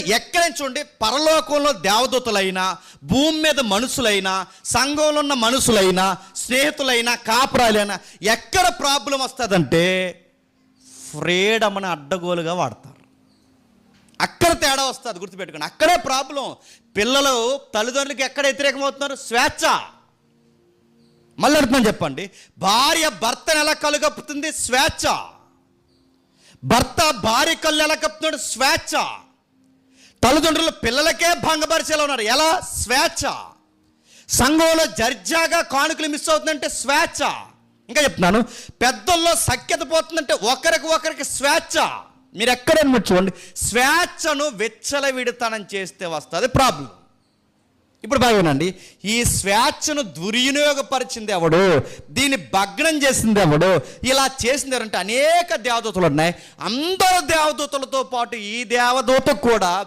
ఎక్కడైనా చూడండి, పరలోకంలో దేవదూతలైనా, భూమి మీద మనుషులైనా, సంఘంలో ఉన్న మనుషులైనా, స్నేహితులైనా, కాపురాలైనా ఎక్కడ ప్రాబ్లం వస్తుందంటే ఫ్రీడమ్ అని అడ్డగోలుగా వాడతారు. అక్కడ తేడా వస్తుంది, గుర్తుపెట్టుకోండి. అక్కడే ప్రాబ్లం. పిల్లలు తల్లిదండ్రులకి ఎక్కడ వ్యతిరేకమవుతున్నారు? స్వేచ్ఛ. మళ్ళీ అర్థం చెప్పండి. భార్య భర్తను ఎలా కలుగప్పుతుంది? స్వేచ్ఛ. భర్త భార్య కళ్ళు ఎలా కప్పుతున్నాడు? స్వేచ్ఛ. తల్లిదండ్రులు పిల్లలకే భంగపరిచేలా ఉన్నారు. ఎలా? స్వేచ్ఛ. సంఘంలో దర్జాగా కానుకలు మిస్ అవుతుందంటే స్వేచ్ఛ. ఇంకా చెప్తున్నాను, పెద్దల్లో సఖ్యత పోతుందంటే ఒకరికి స్వేచ్ఛ. మీరు ఎక్కడైనా చూడండి, స్వేచ్ఛను విచ్చలవిడితనం చేస్తే వస్తుంది ప్రాబ్లం. ఇప్పుడు బాగునండి, ఈ స్వేచ్ఛను దుర్వినియోగపరిచింది ఎవడు? దీన్ని భగ్నం చేసింది ఎవడు? ఇలా చేసింది ఎవరంటే అనేక దేవదూతలు ఉన్నాయి. అందరు దేవదూతలతో పాటు ఈ దేవదూత కూడా